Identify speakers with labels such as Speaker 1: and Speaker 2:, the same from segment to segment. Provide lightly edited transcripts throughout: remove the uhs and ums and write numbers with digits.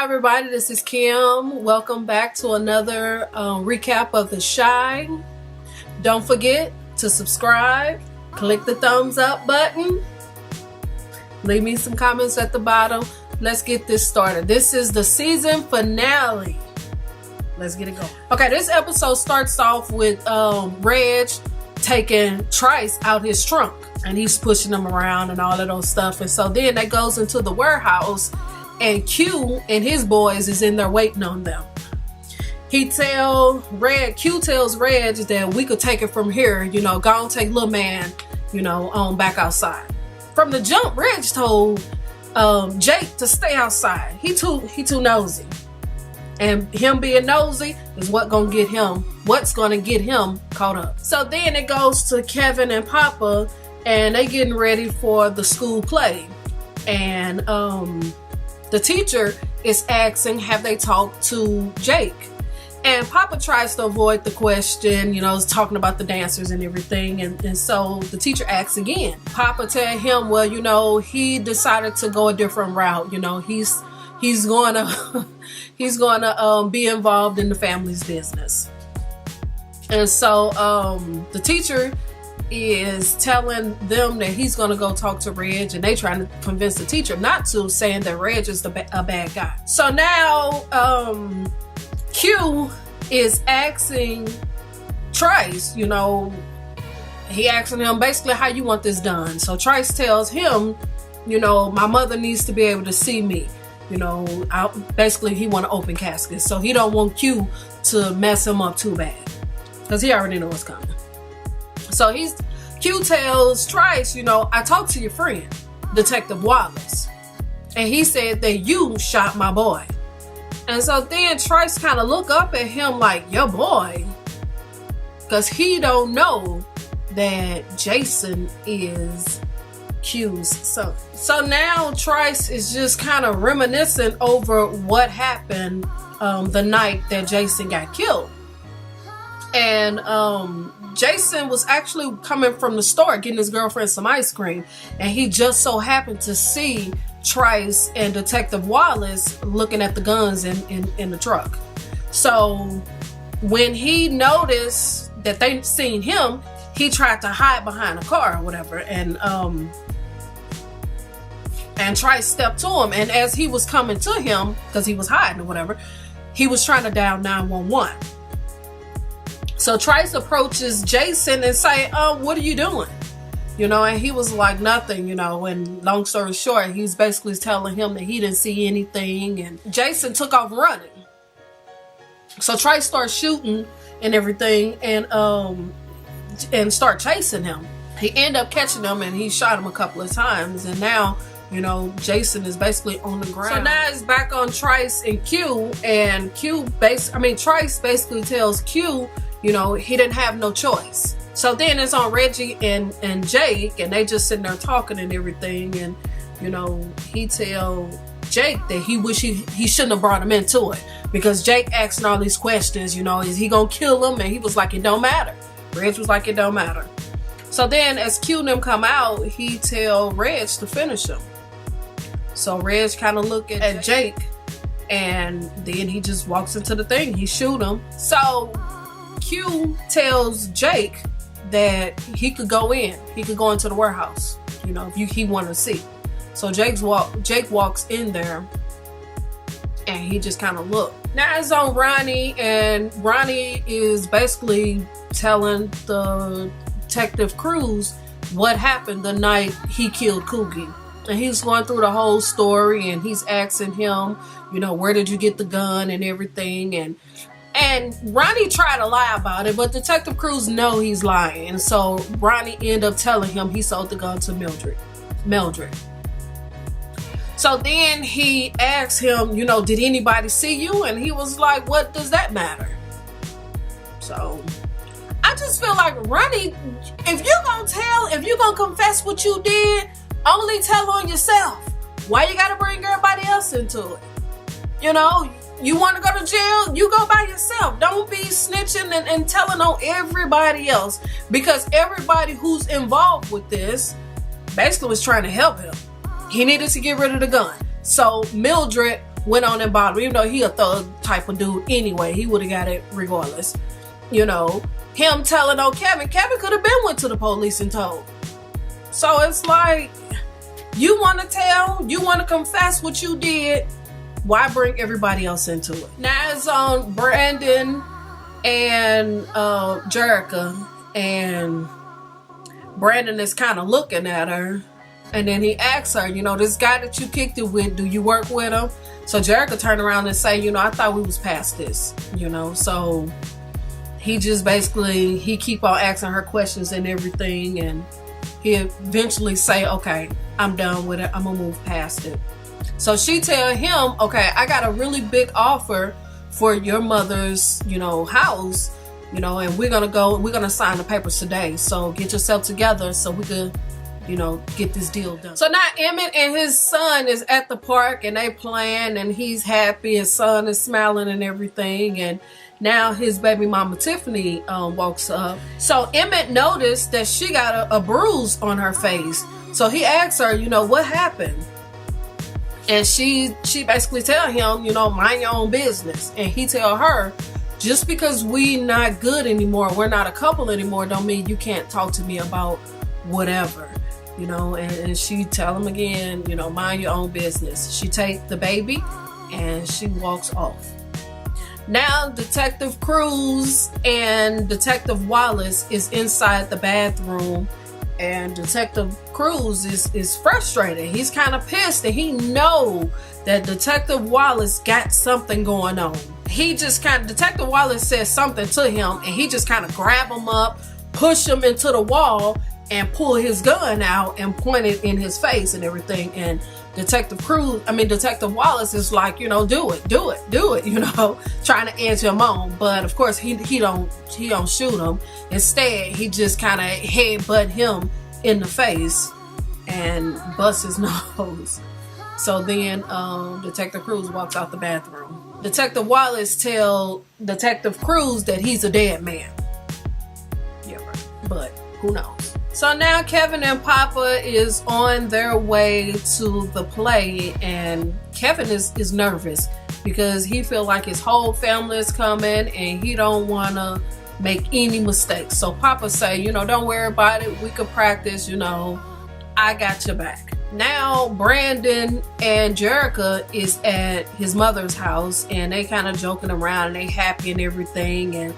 Speaker 1: Hi everybody, this is Kim. Welcome back to another recap of The Shy. Don't forget to subscribe, click the thumbs up button, leave me some comments at the bottom. Let's get this started. This is the season finale. Let's get it going. Okay, this episode starts off with Reg taking Trice out his trunk and he's pushing him around and all of those stuff. And so then that goes into the warehouse and Q and his boys is in there waiting on them. Q tells Reg that we could take it from here, go and take little man, on back outside. From the jump, Reg told Jake to stay outside. He too nosy. And him being nosy is what's gonna get him caught up. So then it goes to Kevin and Papa and they getting ready for the school play. And the teacher is asking, have they talked to Jake? And Papa tries to avoid the question, is talking about the dancers and everything. And so the teacher asks again. Papa tell him, well, he decided to go a different route. He's going to be involved in the family's business. And so the teacher is telling them that he's going to go talk to Reg, and they trying to convince the teacher not to, saying that Reg is a bad guy. So now Q is asking Trice, he asking him basically how you want this done. So Trice tells him, my mother needs to be able to see me. Basically he want to open caskets, so he don't want Q to mess him up too bad because he already knows what's coming. So Q tells Trice, I talked to your friend, Detective Wallace, and he said that you shot my boy. And so then Trice kind of look up at him like, your boy? Because he don't know that Jason is Q's son. So now Trice is just kind of reminiscing over what happened the night that Jason got killed. And Jason was actually coming from the store getting his girlfriend some ice cream, and he just so happened to see Trice and Detective Wallace looking at the guns in the truck. So when he noticed that they seen him, he tried to hide behind a car or whatever, and Trice stepped to him, and as he was coming to him, because he was hiding or whatever, he was trying to dial 911. So Trice approaches Jason and say, what are you doing? And he was like, nothing, and long story short, he's basically telling him that he didn't see anything, and Jason took off running. So Trice starts shooting and everything and start chasing him. He ended up catching him and he shot him a couple of times, and now Jason is basically on the ground. So now it's back on Trice and Q, and Trice basically tells Q, he didn't have no choice. So then it's on Reggie and Jake, and they just sitting there talking and everything, and he tell Jake that he wish he shouldn't have brought him into it, because Jake asking all these questions, is he gonna kill him? And he was like, it don't matter. Reg was like, it don't matter. So then as Q and them come out, he tell Reg to finish him. So Reg kind of look at Jake, and then he just walks into the thing. He shoot him. So Q tells Jake that he could go in. He could go into the warehouse, if he wanted to see. So Jake walks in there, and he just kind of looked. Now it's on Ronnie, and Ronnie is basically telling the Detective Cruz what happened the night he killed Coogie. And he's going through the whole story, and he's asking him, where did you get the gun and everything, and Ronnie tried to lie about it, but Detective Cruz know he's lying. And so Ronnie ended up telling him he sold the gun to Mildred. So then he asked him, did anybody see you? And he was like, what does that matter? So I just feel like Ronnie, if you're gonna confess what you did, only tell on yourself. Why you gotta bring everybody else into it? You want to go to jail, you go by yourself. Don't be snitching and telling on everybody else, because everybody who's involved with this basically was trying to help him. He needed to get rid of the gun. So Mildred went on and bought him, even though he a thug type of dude anyway. He would have got it regardless. You know, him telling on Kevin could have been went to the police and told. So it's like, you want to tell, you want to confess what you did, why bring everybody else into it? Now it's on Brandon and Jerica, and Brandon is kind of looking at her, and then he asks her, you know, this guy that you kicked it with, do you work with him? So Jerica turned around and say, you know, I thought we was past this, you know. So he just basically, he keep on asking her questions and everything, and he eventually say, okay, I'm done with it, I'm gonna move past it. So she tell him, okay, I got a really big offer for your mother's, you know, house, you know, and we're gonna sign the papers today. So get yourself together so we could, you know, get this deal done. So now Emmett and his son is at the park, and they playing, and he's happy. His son is smiling and everything, and now his baby mama Tiffany walks up. So Emmett noticed that she got a bruise on her face. So he asks her, you know, what happened? And she basically tell him, you know, mind your own business. And he tell her, just because we not good anymore, we're not a couple anymore, don't mean you can't talk to me about whatever, you know. And she tell him again, you know, mind your own business. She take the baby and she walks off. Now Detective Cruz and Detective Wallace is inside the bathroom, and Detective Cruz is frustrated. He's kind of pissed, and he know that Detective Wallace got something going on. He just Detective Wallace says something to him, and he just kind of grab him up, push him into the wall, and pull his gun out and point it in his face and everything. And Detective Wallace is like, you know, do it, you know, trying to answer him on. But of course he don't shoot him. Instead, he just kind of headbutt him in the face and busts his nose. So then Detective Cruz walks out the bathroom. Detective Wallace tell Detective Cruz that he's a dead man. Yeah, right. But who knows? So now Kevin and Papa is on their way to the play, and Kevin is nervous because he feel like his whole family is coming and he don't want to make any mistakes. So Papa say, you know, don't worry about it, we could practice, you know, I got your back. Now Brandon and Jerica is at his mother's house, and they kind of joking around and they happy and everything,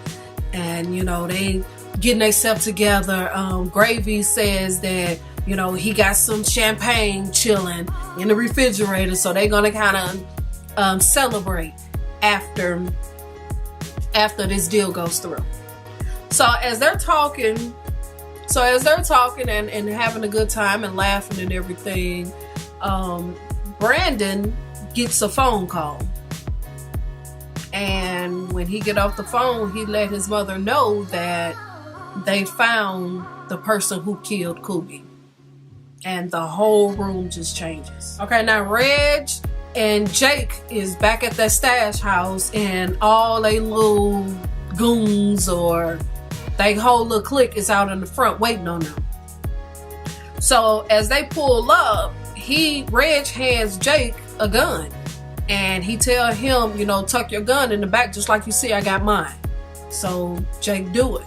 Speaker 1: and you know, they getting themselves together. Gravy says that, you know, he got some champagne chilling in the refrigerator, so they're gonna kind of celebrate after this deal goes through. So as they're talking and having a good time and laughing and everything, Brandon gets a phone call. And when he get off the phone, he let his mother know that they found the person who killed Kubi. And the whole room just changes. Okay, now Reg and Jake is back at that stash house, and all they little goons or they whole little clique is out in the front waiting on them. So as they pull up, Reg hands Jake a gun, and he tell him, you know, tuck your gun in the back just like you see I got mine. So Jake do it.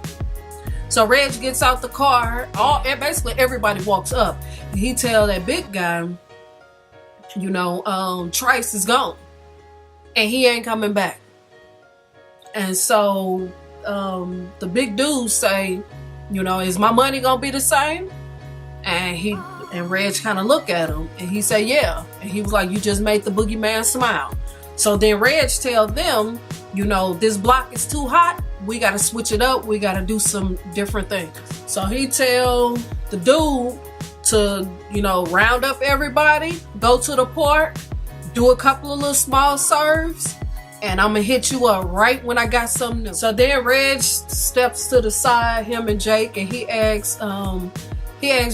Speaker 1: So Reg gets out the car, basically everybody walks up. And he tell that big guy, you know, Trice is gone and he ain't coming back. And so the big dudes say, you know, is my money gonna be the same? And Reg kind of look at him and he say, yeah. And he was like, you just made the boogeyman smile. So then Reg tell them, you know, this block is too hot, we gotta switch it up, we gotta do some different things. So he tell the dude to, you know, round up everybody, go to the park, do a couple of little small serves, and I'm gonna hit you up right when I got something new. So then Reg steps to the side, him and Jake, and he asks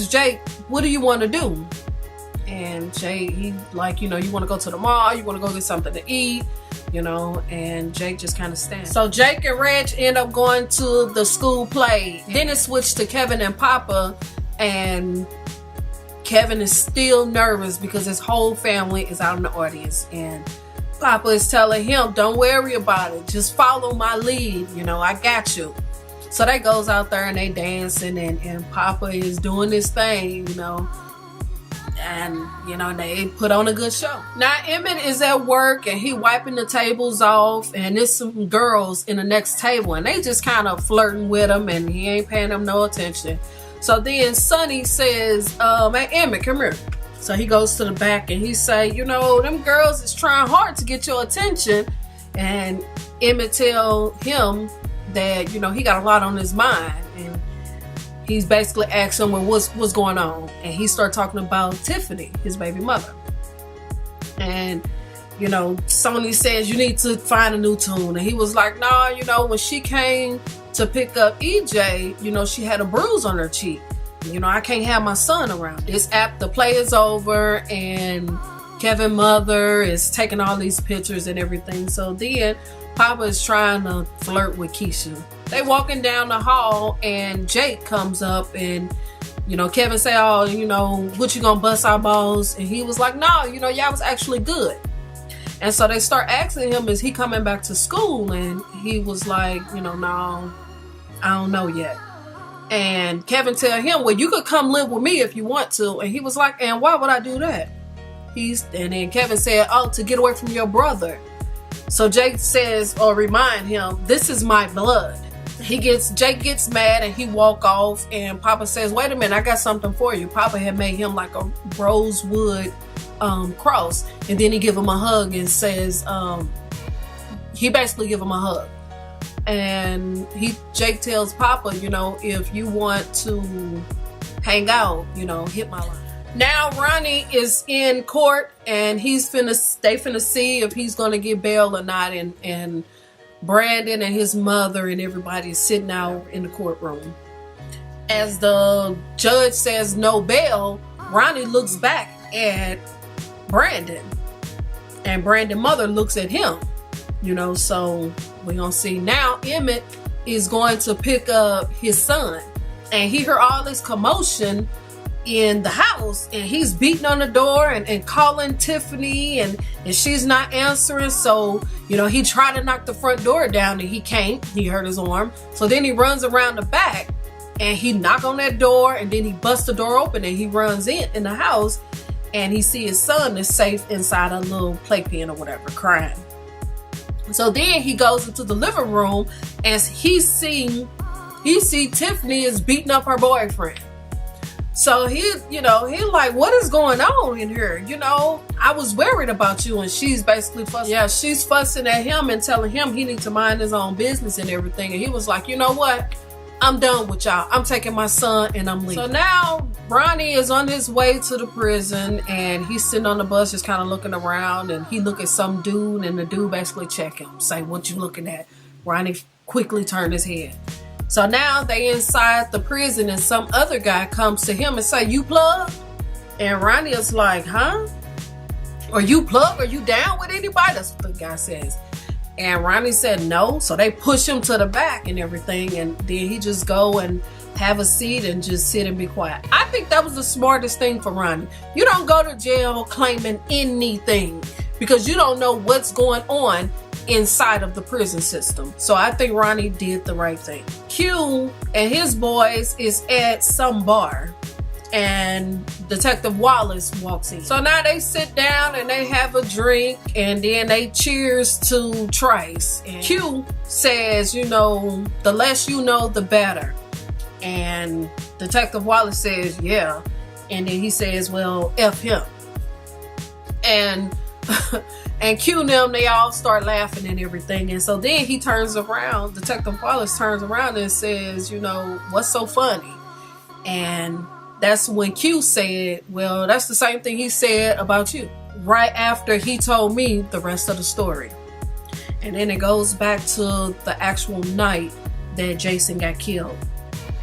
Speaker 1: Jake, what do you want to do? And Jake, he like, you know, you want to go to the mall, you want to go get something to eat, you know, and Jake just kind of stands. So Jake and Reg end up going to the school play. Then it switched to Kevin and Papa, and Kevin is still nervous because his whole family is out in the audience, and Papa is telling him, don't worry about it. Just follow my lead. You know, I got you. So they goes out there and they dancing and Papa is doing this thing, you know. And, you know, they put on a good show. Now, Emmett is at work and he wiping the tables off. And there's some girls in the next table. And they just kind of flirting with him. And he ain't paying them no attention. So then Sonny says, hey, Emmett, come here. So he goes to the back and he say, you know, them girls is trying hard to get your attention. And Emmett tell him that, you know, he got a lot on his mind. And he's basically asking him, well, what's going on? And he started talking about Tiffany, his baby mother. And, you know, Sonny says, you need to find a new tune. And he was like, nah, you know, when she came to pick up EJ, you know, she had a bruise on her cheek. You know, I can't have my son around. This app, the play is over, and Kevin's mother is taking all these pictures and everything. So then Papa is trying to flirt with Keisha. They walking down the hall and Jake comes up and, you know, Kevin say, oh, you know, what you gonna bust our balls? And he was like, no, you know, y'all was actually good. And so they start asking him, is he coming back to school? And he was like, you know, no, I don't know yet. And Kevin tell him, well, you could come live with me if you want to. And he was like, and why would I do that? And then Kevin said, oh, to get away from your brother. So Jake says, or remind him, this is my blood. Jake gets mad and he walk off, and Papa says, wait a minute, I got something for you. Papa had made him like a rosewood cross, and then he give him a hug and says, he basically give him a hug. And Jake tells Papa, you know, if you want to hang out, you know, hit my line. Now Ronnie is in court and they finna see if he's gonna get bail or not, and Brandon and his mother and everybody is sitting out in the courtroom. As the judge says no bail, Ronnie looks back at Brandon, and Brandon's mother looks at him, you know. So we're gonna see now Emmett is going to pick up his son, and he heard all this commotion in the house, and he's beating on the door and calling Tiffany, and she's not answering. So, you know, he tried to knock the front door down and he can't. He hurt his arm. So then he runs around the back and he knock on that door, and then he busts the door open and he runs in the house, and he see his son is safe inside a little playpen or whatever, crying. So then he goes into the living room and he see Tiffany is beating up her boyfriend. So he like, what is going on in here? You know, I was worried about you. And she's basically fussing. Yeah, she's fussing at him and telling him he needs to mind his own business and everything. And he was like, you know what? I'm done with y'all. I'm taking my son and I'm leaving. So now Ronnie is on his way to the prison, and he's sitting on the bus just kind of looking around, and he look at some dude, and the dude basically check him, say, what you looking at? Ronnie quickly turned his head. So now they inside the prison, and some other guy comes to him and say, you plug? And Ronnie is like, huh? Are you plug? Are you down with anybody? That's what the guy says. And Ronnie said no. So they push him to the back and everything, and then he just go and have a seat and just sit and be quiet. I think that was the smartest thing for Ronnie. You don't go to jail claiming anything, because you don't know what's going on inside of the prison system. So I think Ronnie did the right thing. Q and his boys is at some bar, and Detective Wallace walks in. So now they sit down and they have a drink, and then they cheers to Trice. And Q says, you know, the less you know, the better. And Detective Wallace says, yeah. And then he says, well, F him. And Q and them, they all start laughing and everything. And so then he turns around, Detective Wallace turns around and says, you know, what's so funny? And that's when Q said, well, that's the same thing he said about you, right after he told me the rest of the story. And then it goes back to the actual night that Jason got killed.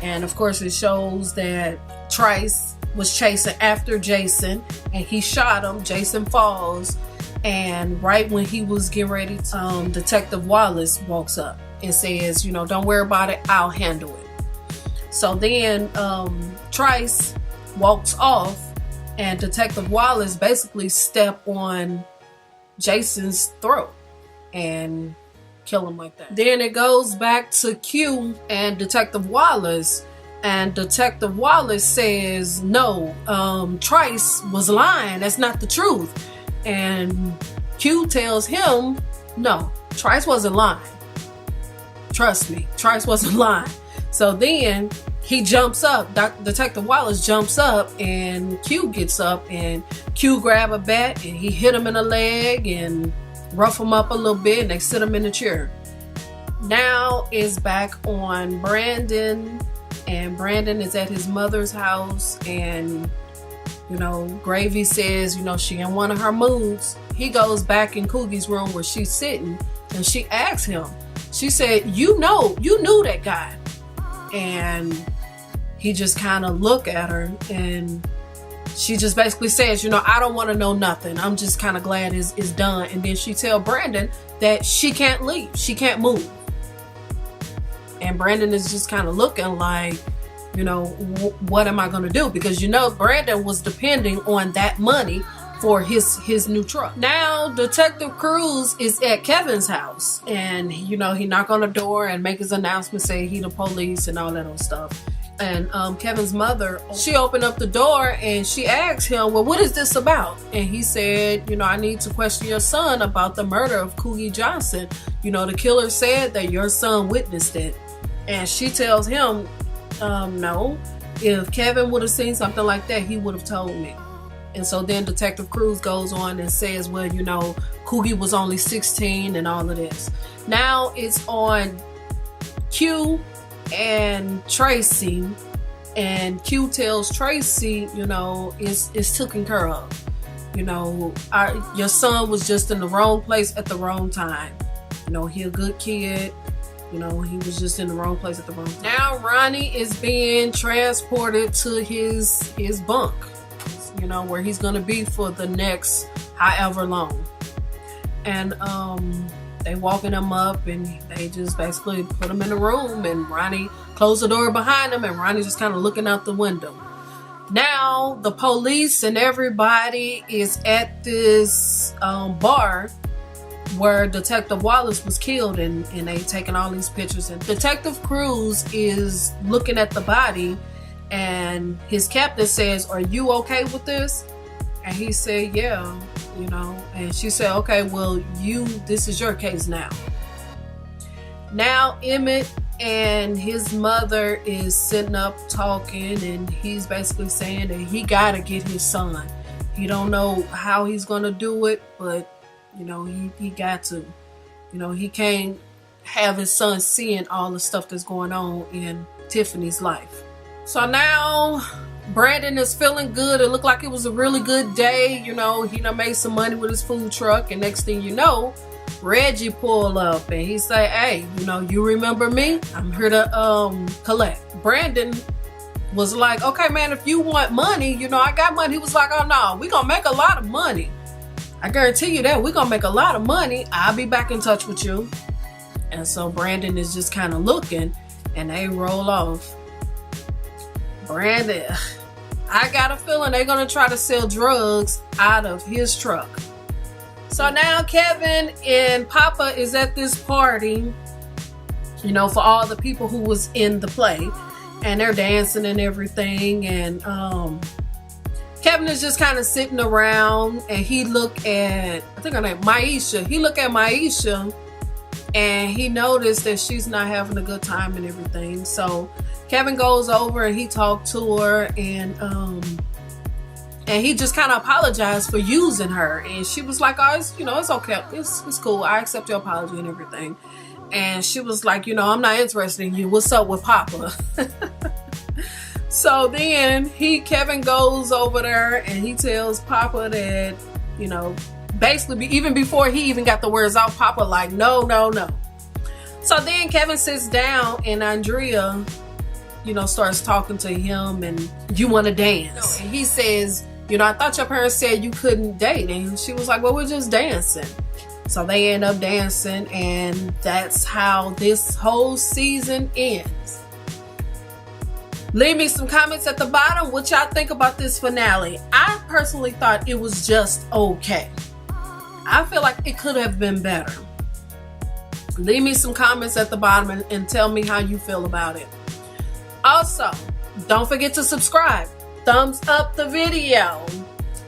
Speaker 1: And of course it shows that Trice was chasing after Jason, and he shot him. Jason falls, and right when he was getting ready to, Detective Wallace walks up and says, you know, don't worry about it, I'll handle it. So then Trice walks off, and Detective Wallace basically stepped on Jason's throat and kill him like that. Then it goes back to Q and Detective Wallace, and Detective Wallace says, no, Trice was lying. That's not the truth. And Q tells him, no, Trice wasn't lying. Trust me, Trice wasn't lying. So then he jumps up, Detective Wallace jumps up, and Q gets up, and Q grab a bat and he hit him in the leg and rough him up a little bit, and they sit him in the chair. Now it's back on Brandon, and Brandon is at his mother's house, and Gravy says, she in one of her moods. He goes back in Coogie's room where she's sitting, and she asks him, she said, you knew that guy. And he just kind of look at her, and she just basically says, I don't want to know nothing. I'm just kind of glad it's done. And then she tell Brandon that she can't leave. She can't move. And Brandon is just kind of looking like, what am I going to do? Because, Brandon was depending on that money for his new truck. Now, Detective Cruz is at Kevin's house, and, he knock on the door and make his announcement, say he the police and all that old stuff. And Kevin's mother, she opened up the door and she asked him, well, what is this about? And he said, I need to question your son about the murder of Coogie Johnson. The killer said that your son witnessed it. And she tells him, no, if Kevin would have seen something like that, he would have told me. And so then Detective Cruz goes on and says, well, Coogie was only 16 and all of this. Now it's on Q and Tracy, and Q tells Tracy, it's taken care of. Your son was just in the wrong place at the wrong time. He a good kid. He was just in the wrong place at the wrong time. Now Ronnie is being transported to his bunk, where he's gonna be for the next however long. And they walking him up, and they just basically put him in the room, and Ronnie closed the door behind him, and Ronnie just kind of looking out the window. Now the police and everybody is at this bar where Detective Wallace was killed, and they taking all these pictures, and Detective Cruz is looking at the body, and his captain says, are you okay with this? And he said, yeah, and she said, okay, well, this is your case now. Now Emmett and his mother is sitting up talking, and he's basically saying that he got to get his son. He don't know how he's going to do it, but he got to. He can't have his son seeing all the stuff that's going on in Tiffany's life. So now Brandon is feeling good. It looked like it was a really good day. He done made some money with his food truck, and next thing you know, Reggie pull up and he say, hey, you remember me? I'm here to collect. Brandon was like, okay, man, if you want money, I got money. He was like, oh no, we gonna make a lot of money. I guarantee you that we're gonna make a lot of money. I'll be back in touch with you. And so Brandon is just kind of looking, and they roll off. Brandon, I got a feeling they're gonna try to sell drugs out of his truck. So now Kevin and Papa is at this party, for all the people who was in the play, and they're dancing and everything, and Kevin is just kind of sitting around, and he look at, I think her name, Maisha. He look at Maisha, and he noticed that she's not having a good time and everything. So Kevin goes over and he talked to her, and he just kind of apologized for using her. And she was like, oh, it's okay. It's cool. I accept your apology and everything. And she was like, I'm not interested in you. What's up with Papa? So then Kevin goes over there and he tells Papa that, basically even before he even got the words out, Papa like, no. So then Kevin sits down, and Andrea, starts talking to him, and you want to dance. And he says, I thought your parents said you couldn't date. And she was like, well, we're just dancing. So they end up dancing, and that's how this whole season ends. Leave me some comments at the bottom what y'all think about this finale. I personally thought it was just okay. I feel like it could have been better. Leave me some comments at the bottom and tell me how you feel about it. Also, don't forget to subscribe. Thumbs up the video.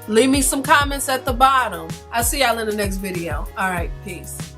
Speaker 1: Leave me some comments at the bottom. I'll see y'all in the next video. All right, peace.